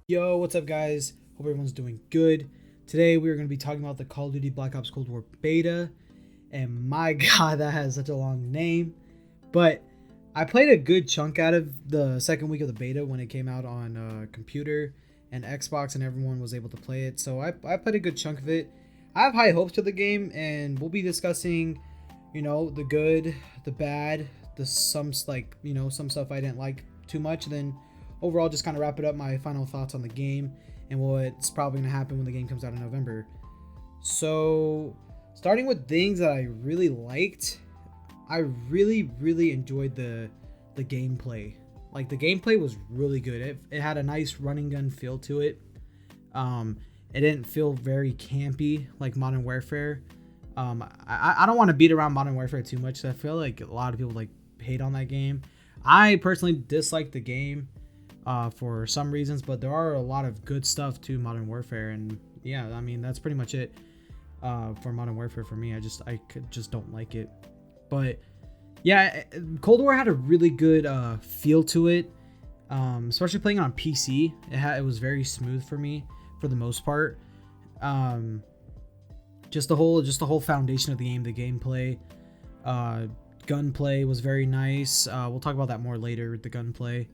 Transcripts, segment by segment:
Yo, what's up, guys? Hope everyone's doing good. Today, we are going to be talking about the Call of Duty Black Ops Cold War beta. And my god, that has such a long name. But I played a good chunk out of the second week of the beta when it came out on computer and Xbox, and everyone was able to play it. So I played a good chunk of it. I have high hopes for the game, and we'll be discussing, the good, the bad, some stuff I didn't like too much. Then overall, just kind of wrap it up, my final thoughts on the game and what's probably going to happen when the game comes out in November. So, starting with things that I really liked, I really enjoyed the gameplay. Like, the gameplay was really good. It had a nice running gun feel to it. It didn't feel very campy like Modern Warfare. I don't want to beat around Modern Warfare too much, so I feel like a lot of people hate on that game. I personally dislike the game for some reasons, but there are a lot of good stuff to Modern Warfare, and yeah, I mean, that's pretty much it for Modern Warfare for me. I just don't like it. But yeah, Cold War had a really good feel to it, especially playing on PC. It was very smooth for me for the most part. Just the whole foundation of the game, the gameplay, gunplay was very nice. We'll talk about that more later with the gunplay.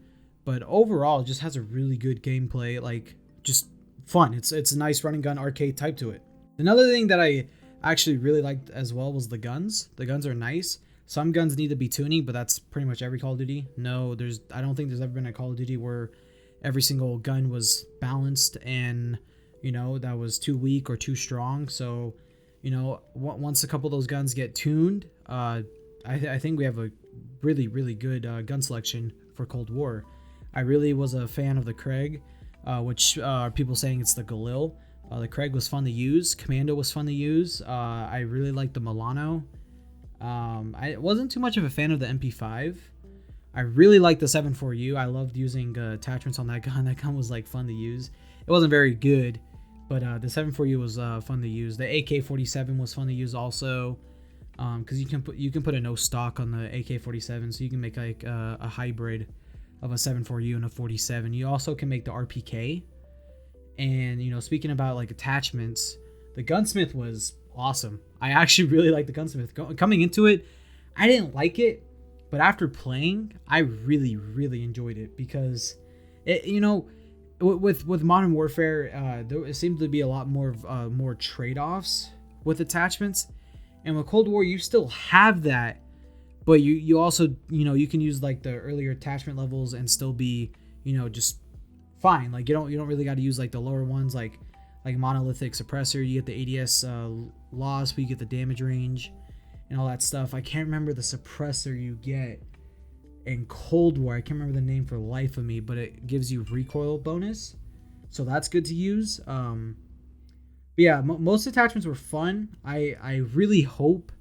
But overall, it just has a really good gameplay, like just fun. It's a nice running gun arcade type to it. Another thing that I actually really liked as well was the guns. The guns are nice. Some guns need to be tuning, but that's pretty much every Call of Duty. No, I don't think there's ever been a Call of Duty where every single gun was balanced and, that was too weak or too strong. So, once a couple of those guns get tuned, I think we have a really good gun selection for Cold War. I really was a fan of the Craig, which people saying it's the Galil. The Craig was fun to use. Commando was fun to use. I really liked the Milano. I wasn't too much of a fan of the MP5. I really liked the 7.4U. I loved using attachments on that gun. That gun was fun to use. It wasn't very good, but the 7.4U was fun to use. The AK-47 was fun to use also, because you can put a no stock on the AK-47, so you can make a hybrid of a 7.4U and a 47. You also can make the RPK. And speaking about attachments, the gunsmith was awesome. I actually really liked the gunsmith. Coming into it, I didn't like it, but after playing, I really enjoyed it, because with Modern Warfare, there seemed to be a lot more trade-offs with attachments, and with Cold War, you still have that. But you also, you can use the earlier attachment levels and still be, just fine. You don't really got to use the lower ones, like monolithic suppressor. You get the ADS loss, but you get the damage range and all that stuff. I can't remember the suppressor you get in Cold War. I can't remember the name for the life of me, but it gives you recoil bonus, so that's good to use. But yeah, most attachments were fun. I really hope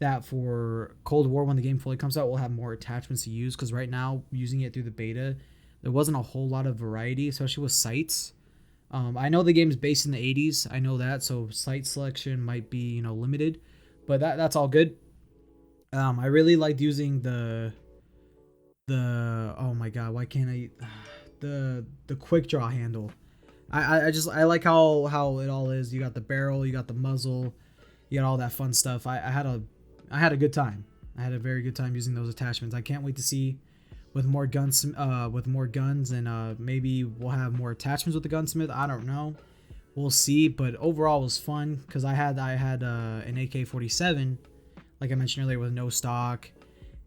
that for Cold War, when the game fully comes out, we'll have more attachments to use, because right now, using it through the beta, there wasn't a whole lot of variety, especially with sights. I know the game's based in the 80s, I know that, so sight selection might be limited, but that's all good. I really liked using the oh my god, why can't I the quick draw handle. I like how it all is. You got the barrel, you got the muzzle, you got all that fun stuff. I had a good time. I had a very good time using those attachments. I can't wait to see with more guns, and maybe we'll have more attachments with the gunsmith. I don't know. We'll see. But overall, it was fun, because I had an AK-47, like I mentioned earlier, with no stock,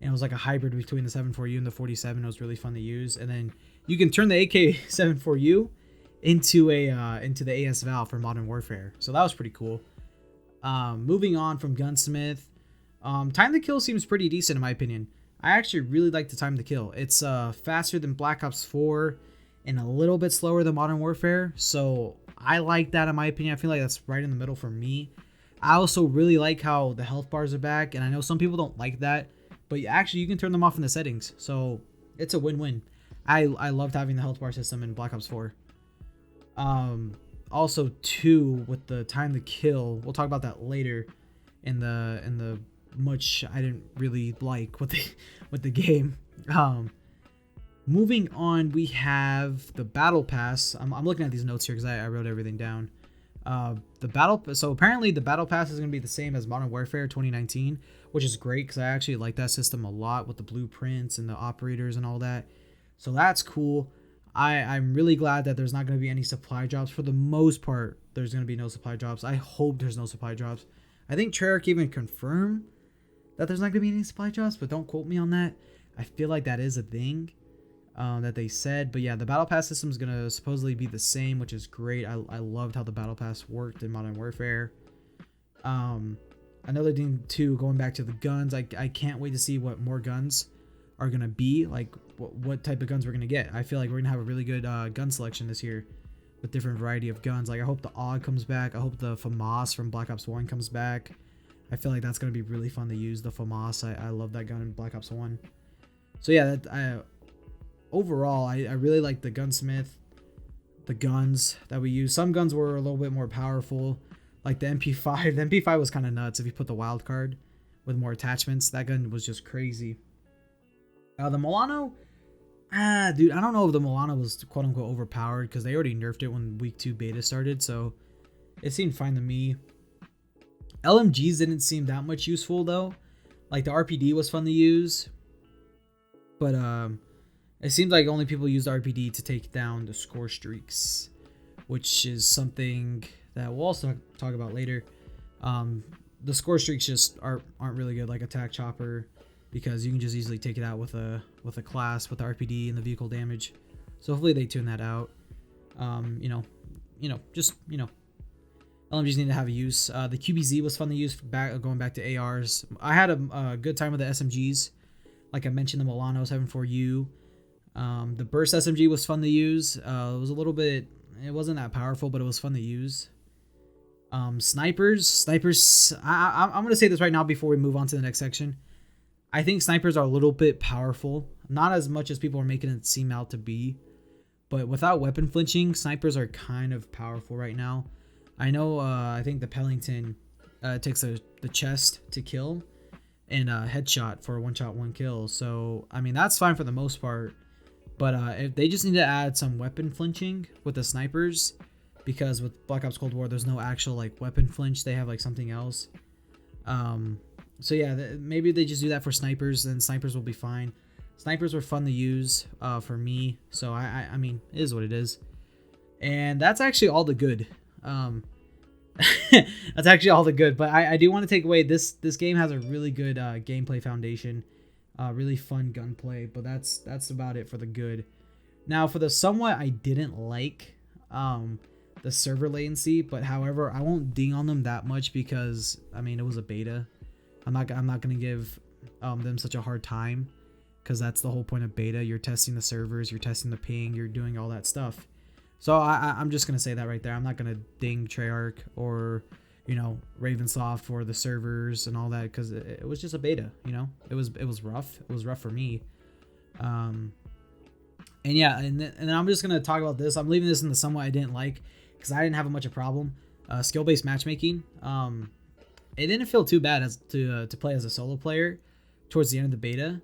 and it was like a hybrid between the 7.4U and the 47. It was really fun to use. And then you can turn the AK-74U into the AS Val for Modern Warfare. So that was pretty cool. Moving on from gunsmith, time to kill seems pretty decent in my opinion. I actually really like the time to kill. It's faster than Black Ops 4 and a little bit slower than Modern Warfare, so I like that in my opinion. I feel like that's right in the middle for me. I also really like how the health bars are back, and I know some people don't like that, but actually you can turn them off in the settings, so it's a win-win. I loved having the health bar system in Black Ops 4. Also, too, with the time to kill, we'll talk about that later in the much I didn't really like with the game. Moving on, we have the battle pass. I'm looking at these notes here because I wrote everything down. So apparently the battle pass is going to be the same as Modern Warfare 2019, which is great because I actually like that system a lot with the blueprints and the operators and all that. So that's cool. I'm really glad that there's not going to be any supply drops. For the most part, there's going to be no supply drops. I hope there's no supply drops. I think Treyarch even confirmed that there's not going to be any supply drops, but don't quote me on that. I feel like that is a thing that they said. But yeah, the battle pass system is going to supposedly be the same, which is great. I loved how the battle pass worked in Modern Warfare. Another thing too, going back to the guns, I can't wait to see what more guns are going to be, like what type of guns we're going to get. I feel like we're going to have a really good gun selection this year with different variety of guns. Like I hope the AUG comes back. I hope the FAMAS from Black Ops 1 comes back. I feel like that's going to be really fun to use, the FAMAS. I love that gun in Black Ops 1. So yeah, overall, I really like the gunsmith, the guns that we use. Some guns were a little bit more powerful, like the MP5. The MP5 was kind of nuts if you put the wild card with more attachments. That gun was just crazy. The Milano, dude, I don't know if the Milano was quote-unquote overpowered because they already nerfed it when week 2 beta started, so it seemed fine to me. LMGs didn't seem that much useful though. Like the RPD was fun to use, but it seems like only people use the RPD to take down the score streaks, which is something that we'll also talk about later. The score streaks just aren't really good, like attack chopper, because you can just easily take it out with a class with the RPD and the vehicle damage. So hopefully they tune that out. LMGs need to have a use. The QBZ was fun to use going back to ARs. I had a good time with the SMGs. Like I mentioned, the Milano 74U. The Burst SMG was fun to use. It was a little bit, it wasn't that powerful, but it was fun to use. Snipers, I'm going to say this right now before we move on to the next section. I think snipers are a little bit powerful. Not as much as people are making it seem out to be. But without weapon flinching, snipers are kind of powerful right now. I know, I think the Pellington takes the chest to kill and headshot for a one-shot, one-kill. So, I mean, that's fine for the most part. But if they just need to add some weapon flinching with the snipers, because with Black Ops Cold War, there's no actual like weapon flinch. They have like something else. So yeah, maybe they just do that for snipers, and snipers will be fine. Snipers were fun to use for me, so I mean, it is what it is. And that's actually all the good. That's actually all the good. But I do want to take away this game has a really good gameplay foundation, really fun gunplay. But that's about it for the good. Now for the somewhat I didn't like the server latency, but however I won't ding on them that much because I mean it was a beta. I'm not gonna give them such a hard time because that's the whole point of beta. You're testing the servers, you're testing the ping, you're doing all that stuff. So I'm just gonna say that right there. I'm not gonna ding Treyarch or Ravensoft for the servers and all that because it was just a beta. It was rough. It was rough for me. And yeah, and then I'm just gonna talk about this. I'm leaving this in the somewhat I didn't like because I didn't have much of a problem. Skill-based matchmaking. It didn't feel too bad as to play as a solo player towards the end of the beta.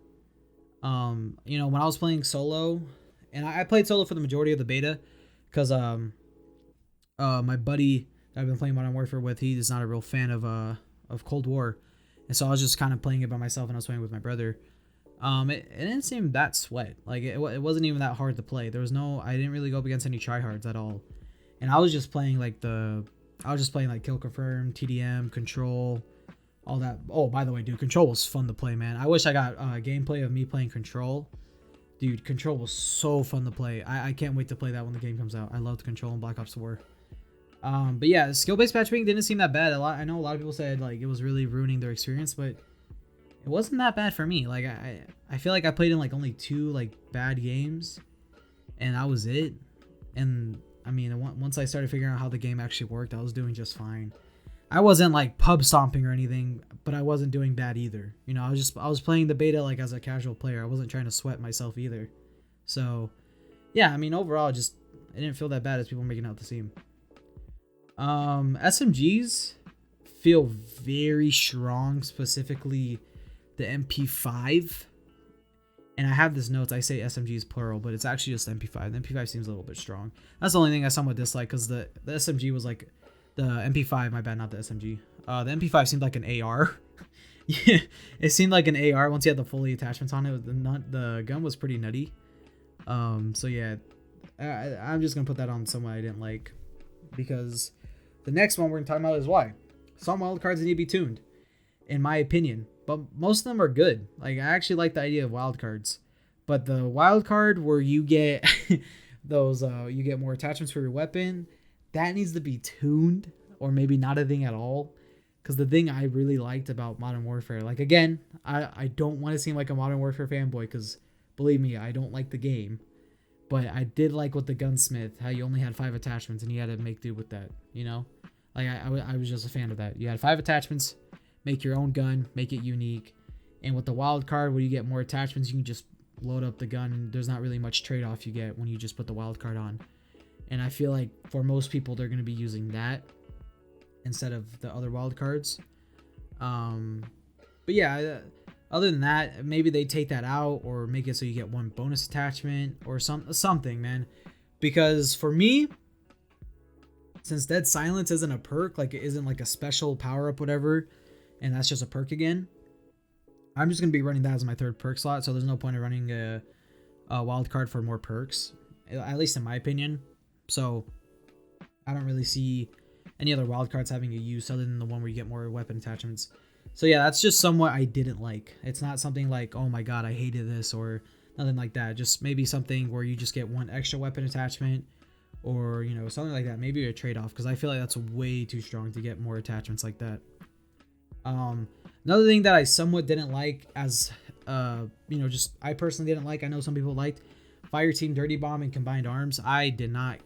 When I was playing solo, and I played solo for the majority of the beta, because my buddy that I've been playing Modern Warfare with, he is not a real fan of Cold War, and so I was just kind of playing it by myself, and I was playing with my brother. It didn't seem that sweat. Like it wasn't even that hard to play. I didn't really go up against any tryhards at all, and I was just playing like Kill Confirm, TDM, Control, all that. Oh, by the way, dude, Control was fun to play, man. I wish I got gameplay of me playing Control. Dude, Control was so fun to play. I can't wait to play that when the game comes out. I loved Control in Black Ops 4. But yeah, skill-based matchmaking didn't seem that bad. I know a lot of people said like it was really ruining their experience, but it wasn't that bad for me. Like I feel like I played in like only 2 like bad games, and that was it. And I mean, once I started figuring out how the game actually worked, I was doing just fine. I wasn't like pub stomping or anything, but I wasn't doing bad either. I was playing the beta like as a casual player. I wasn't trying to sweat myself either. So yeah, I mean, overall, it didn't feel that bad as people were making out to seem. SMGs feel very strong, specifically the MP5. And I have this notes. I say SMG is plural, but it's actually just MP5. The MP5 seems a little bit strong. That's the only thing I somewhat dislike, because the SMG was like the MP5. My bad, not the SMG. The MP5 seemed like an AR. Yeah, it seemed like an AR once you had the fully attachments on it. The gun was pretty nutty. So yeah, I'm just gonna put that on someone I didn't like, because the next one we're gonna talk about is why some wildcards need to be tuned, in my opinion. But most of them are good. Like, I actually like the idea of wildcards, but the wildcard where you get those you get more attachments for your weapon, that needs to be tuned, or maybe not a thing at all. Because the thing I really liked about Modern Warfare, like, again, I don't want to seem like a Modern Warfare fanboy, because believe me, I don't like the game. But I did like with the gunsmith, how you only had 5 attachments and you had to make do with that, you know? Like, I was just a fan of that. You had 5 attachments, make your own gun, make it unique. And with the wild card, where you get more attachments, you can just load up the gun, and there's not really much trade-off you get when you just put the wild card on. And I feel like for most people, they're going to be using that instead of the other wild cards. But yeah, other than that, maybe they take that out, or make it so you get 1 bonus attachment or something, man. Because for me, since Dead Silence isn't a perk, like it isn't like a special power up, whatever, and that's just a perk again, I'm just gonna be running that as my 3rd perk slot. So there's no point in running a wild card for more perks, at least in my opinion. So I don't really see any other wild cards having a use other than the one where you get more weapon attachments. So yeah, that's just somewhat I didn't like. It's not something like, oh my god, I hated this, or nothing like that. Just maybe something where you just get 1 extra weapon attachment, or, you know, something like that. Maybe a trade-off, because I feel like that's way too strong to get more attachments like that. Another thing that I somewhat didn't like, as you know, just I personally didn't like, I know some people liked, Fireteam Dirty Bomb and Combined Arms. I did not.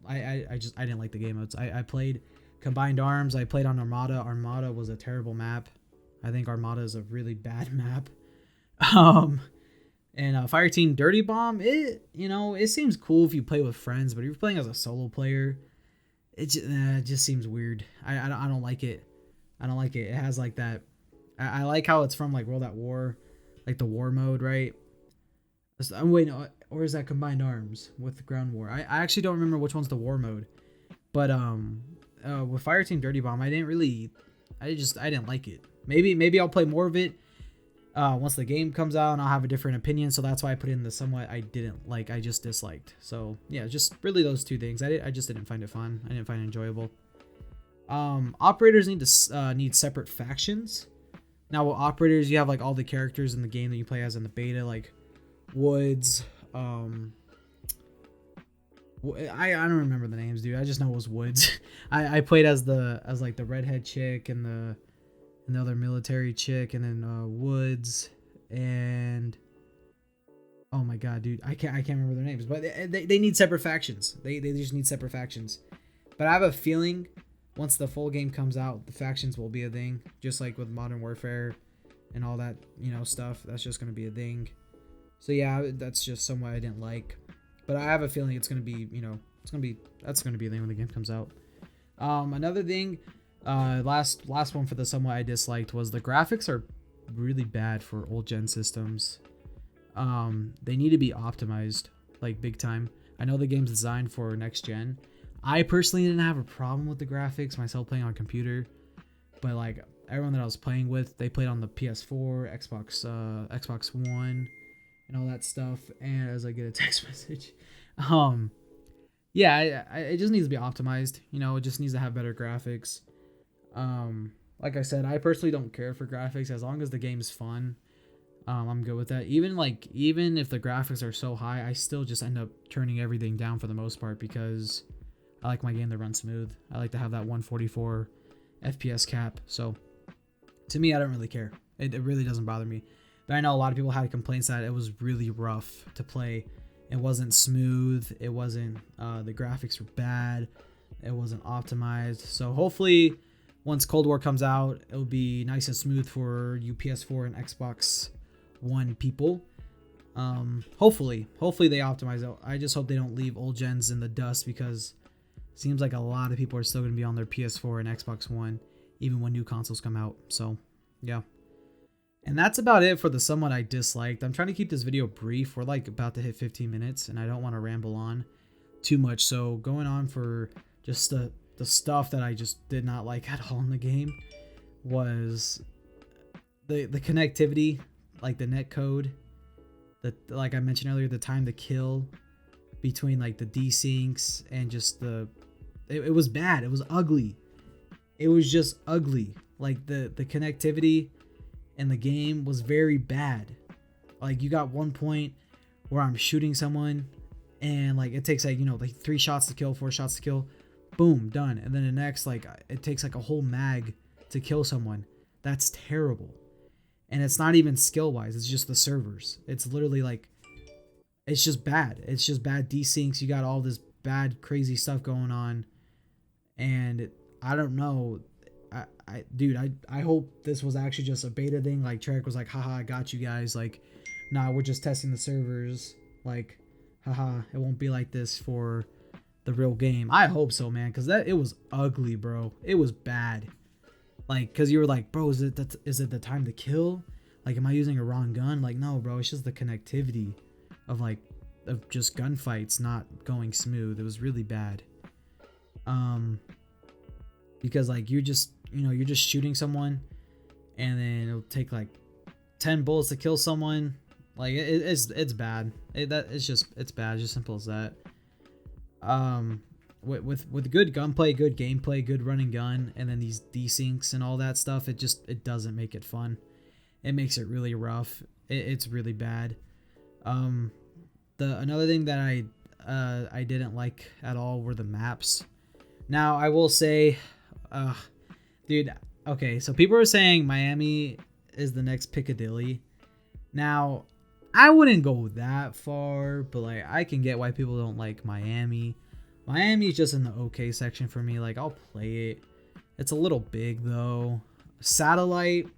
I didn't like the game modes. I played Combined Arms. I played on Armada. Armada was a terrible map. I think Armada is a really bad map. And Fireteam Dirty Bomb, it seems cool if you play with friends, but if you're playing as a solo player, it just seems weird. I don't like it. I don't like it. It has like that. I like how it's from like World at War, like the war mode, right? Wait, no, or is that Combined Arms with the ground war? I actually don't remember which one's the war mode, but with Fireteam Dirty Bomb, I didn't like it. Maybe I'll play more of it once the game comes out, and I'll have a different opinion. So that's why I put in the somewhat I didn't like, I just disliked. So yeah, just really those 2 things. I just didn't find it fun. I didn't find it enjoyable. Operators need separate factions. Now with operators, you have like all the characters in the game that you play as in the beta, like Woods. I don't remember the names, dude. I just know it was Woods. I played as like the redhead chick and the other military chick, and then Woods, and oh my god, dude, I can't remember their names, but they need separate factions. They just need separate factions. But I have a feeling once the full game comes out, the factions will be a thing, just like with Modern Warfare and all that, you know, stuff. That's just gonna be a thing. So yeah, that's just somewhat I didn't like, but I have a feeling it's gonna be, you know, that's gonna be a thing when the game comes out. Another thing, last one for the somewhat I disliked was the graphics are really bad for old gen systems. They need to be optimized, like, big time. I know the game's designed for next gen. I personally didn't have a problem with the graphics myself playing on computer, but like everyone that I was playing with, they played on the PS4, Xbox One, and all that stuff. And as I get a text message, yeah, it just needs to be optimized. You know, it just needs to have better graphics. Like I said, I personally don't care for graphics as long as the game's fun. I'm good with that. Even if the graphics are so high, I still just end up turning everything down for the most part, because I like my game to run smooth. I like to have that 144 FPS cap. So to me, I don't really care. It really doesn't bother me. But I know a lot of people had complaints that it was really rough to play. It wasn't smooth. It wasn't, the graphics were bad. It wasn't optimized. So hopefully once Cold War comes out, it'll be nice and smooth for you PS4 and Xbox One people. Hopefully they optimize it. I just hope they don't leave old gens in the dust, because it seems like a lot of people are still going to be on their PS4 and Xbox One even when new consoles come out. So yeah. And that's about it for the somewhat I disliked. I'm trying to keep this video brief. We're like about to hit 15 minutes and I don't want to ramble on too much. So going on for just the stuff that I just did not like at all in the game was the connectivity, like the net code, like I mentioned earlier, the time to kill between like the desyncs and just it was bad. It was ugly. It was just ugly. Like the connectivity in the game was very bad. Like you got one point where I'm shooting someone and like it takes like, you know, like 3 shots to kill, 4 shots to kill, boom, done. And then the next, like it takes like a whole mag to kill someone. That's terrible. And it's not even skill wise, it's just the servers. It's literally like, it's just bad. It's just bad desyncs. You got all this bad crazy stuff going on. And I don't know. Dude, I hope this was actually just a beta thing. Like Treyarch was like, haha, I got you guys. Like, nah, we're just testing the servers. Like, haha, it won't be like this for the real game. I hope so, man, because it was ugly, bro. It was bad. Like, because you were like, bro, is it the time to kill? Like, am I using a wrong gun? Like, no, bro, it's just the connectivity of just gunfights not going smooth. It was really bad. Because like you're just shooting someone and then it'll take like 10 bullets to kill someone. Like it's bad. It's bad. Just simple as that. With good gunplay, good gameplay, good running gun, and then these desyncs and all that stuff, it doesn't make it fun. It makes it really rough. It's really bad. Another thing that I didn't like at all were the maps. Now I will say, dude, okay, so people are saying Miami is the next Piccadilly. Now, I wouldn't go that far, but like I can get why people don't like Miami. Miami's just in the okay section for me. Like I'll play it. It's a little big though. Satellite.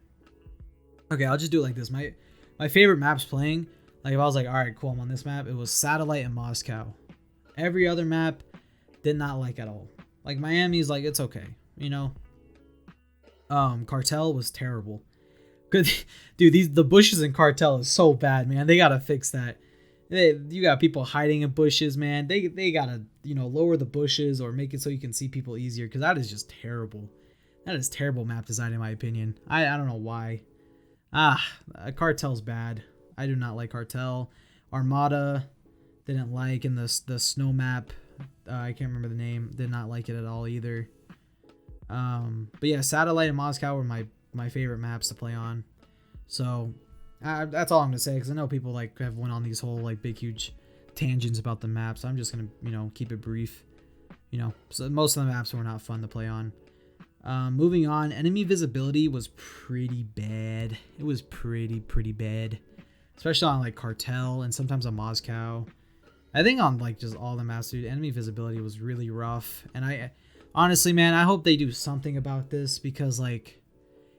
Okay, I'll just do it like this. My favorite maps playing, like if I was like, all right, cool, I'm on this map, it was Satellite and Moscow. Every other map did not like at all. Like Miami's like, it's okay, you know. Cartel was terrible. Good, dude. The bushes in Cartel is so bad, man. They gotta fix that. You got people hiding in bushes, man. They gotta, you know, lower the bushes or make it so you can see people easier, because that is just terrible. That is terrible map design in my opinion. I don't know why. Cartel's bad. I do not like Cartel. Armada didn't like, in the snow map. I can't remember the name. Did not like it at all either. But yeah, Satellite and Moscow were my favorite maps to play on. So that's all I'm gonna say, because I know people like have went on these whole like big huge tangents about the maps. I'm just gonna, you know, keep it brief. You know, so most of the maps were not fun to play on. Moving on, enemy visibility was pretty bad. It was pretty bad, especially on like Cartel and sometimes on Moscow. I think on like just all the maps, dude, enemy visibility was really rough. And I honestly, man, I hope they do something about this, because like,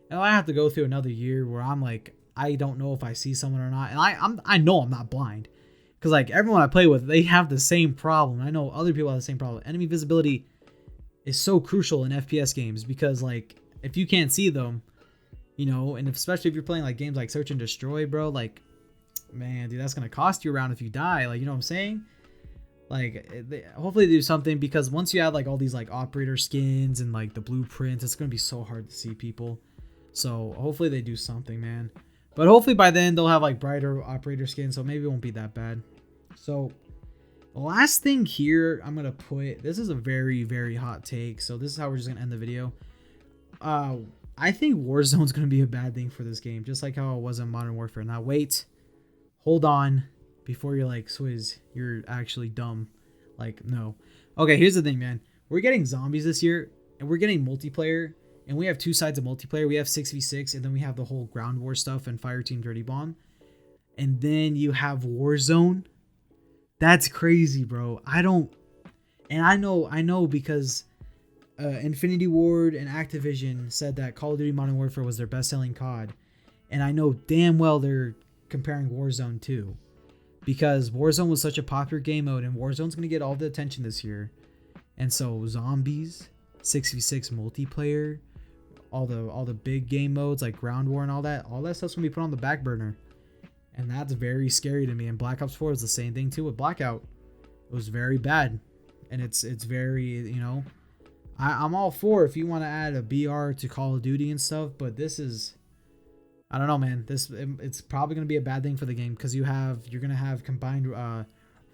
you know, I have to go through another year where I'm like, I don't know if I see someone or not, and I know I'm not blind, because like everyone I play with, they have the same problem. I know other people have the same problem. Enemy visibility is so crucial in FPS games, because like if you can't see them, you know, and especially if you're playing like games like Search and Destroy, bro, like, man, dude, that's gonna cost you around if you die. Like, you know what I'm saying? Like, hopefully they do something, because once you add like all these like operator skins and like the blueprints, it's gonna be so hard to see people. So hopefully they do something, man. But hopefully by then they'll have like brighter operator skins, so maybe it won't be that bad. So the last thing here I'm gonna put, this is a very hot take, so this is how we're just gonna end the video. I think Warzone's gonna be a bad thing for this game, just like how it was in Modern Warfare. Now wait, hold on, before you're like, Swizz, you're actually dumb. Like, no. Okay, here's the thing, man. We're getting zombies this year, and we're getting multiplayer, and we have 2 sides of multiplayer. We have 6v6, and then we have the whole ground war stuff and Fireteam Dirty Bomb. And then you have Warzone. That's crazy, bro. I know because Infinity Ward and Activision said that Call of Duty Modern Warfare was their best-selling COD. And I know damn well they're comparing Warzone too, because Warzone was such a popular game mode, and Warzone's going to get all the attention this year. And so zombies, 6v6 multiplayer, all the big game modes like ground war and all that stuff's gonna be put on the back burner, and that's very scary to me. And Black Ops 4 is the same thing too with Blackout. It was very bad, and it's very, you know, I'm all for if you want to add a BR to Call of Duty and stuff, but this is, I don't know, man. It's probably gonna be a bad thing for the game because you're gonna have combined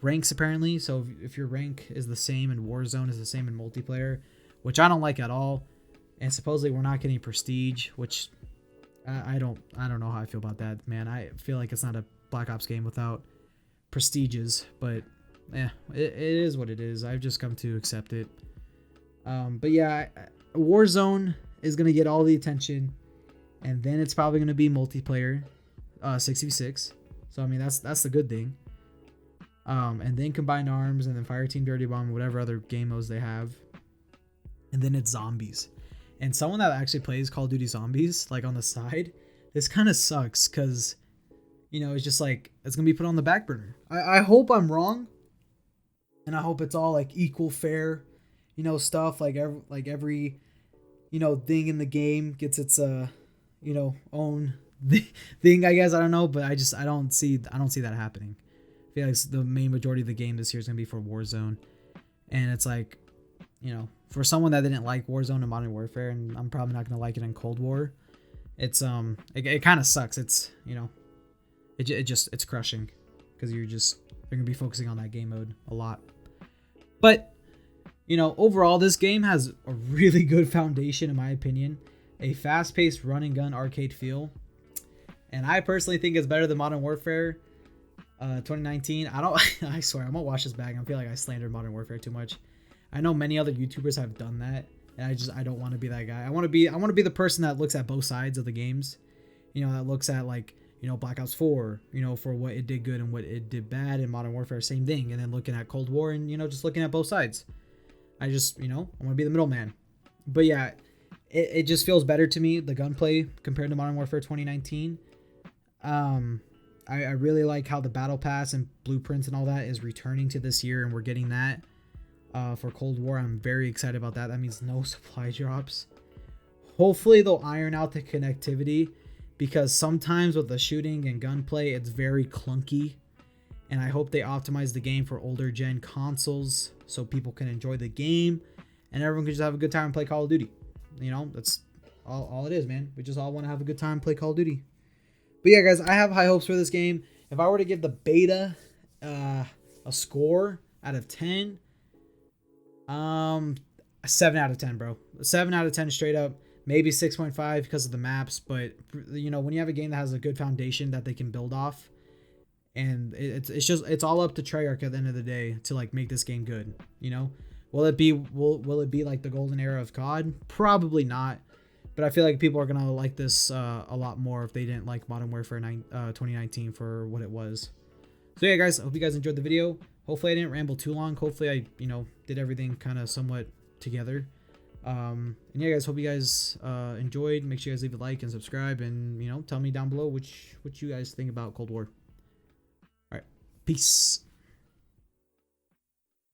ranks apparently. So if your rank is the same in Warzone is the same in multiplayer, which I don't like at all, and supposedly we're not getting prestige, which I don't know how I feel about that, man. I feel like it's not a Black Ops game without prestiges, but yeah, it is what it is. I've just come to accept it. But yeah, Warzone is gonna get all the attention, and then it's probably gonna be multiplayer, 6v6. So I mean that's the good thing. And then Combined Arms, and then Fireteam Dirty Bomb, whatever other game modes they have, and then it's zombies. And someone that actually plays Call of Duty Zombies like on the side, this kind of sucks because, you know, it's just like it's gonna be put on the back burner. I hope I'm wrong, and I hope it's all like equal, fair, you know, stuff like every you know thing in the game gets its you know own thing, I guess. I don't know, but I don't see that happening. I feel like the main majority of the game this year is gonna be for Warzone, and it's like, you know, for someone that didn't like Warzone and Modern Warfare, and I'm probably not gonna like it in Cold War, it's it kind of sucks. It's, you know, it's crushing because they're gonna be focusing on that game mode a lot. But you know, overall, this game has a really good foundation in my opinion, a fast-paced run and gun arcade feel, and I personally think it's better than Modern Warfare 2019. I swear I'm gonna wash this back. I feel like I slandered Modern Warfare too much. I know many other YouTubers have done that, and I don't want to be that guy. I want to be the person that looks at both sides of the games. You know, that looks at, like, you know, Black Ops 4, you know, for what it did good and what it did bad, in Modern Warfare, same thing, and then looking at Cold War and, you know, just looking at both sides. You know, I want to be the middleman. But yeah, it just feels better to me, the gunplay, compared to Modern Warfare 2019. I really like how the battle pass and blueprints and all that is returning to this year, and we're getting that for Cold War. I'm very excited about that. That means no supply drops. Hopefully they'll iron out the connectivity, because sometimes with the shooting and gunplay it's very clunky, and I hope they optimize the game for older gen consoles so people can enjoy the game and everyone can just have a good time and play Call of Duty. You know, that's all it is, man. We just all want to have a good time and play Call of Duty. But yeah, guys, I have high hopes for this game. If I were to give the beta a score out of 10, 7 out of 10, bro. 7 out of 10 straight up. Maybe 6.5 because of the maps. But, you know, when you have a game that has a good foundation that they can build off, and it's all up to Treyarch at the end of the day to, like, make this game good. You know, will it be like the golden era of COD? Probably not. But I feel like people are going to like this a lot more if they didn't like Modern Warfare 2019 for what it was. So yeah, guys, I hope you guys enjoyed the video. Hopefully I didn't ramble too long. Hopefully I, you know, did everything kind of somewhat together. And yeah, guys, hope you guys enjoyed. Make sure you guys leave a like and subscribe, and, you know, tell me down below what you guys think about Cold War. All right, peace.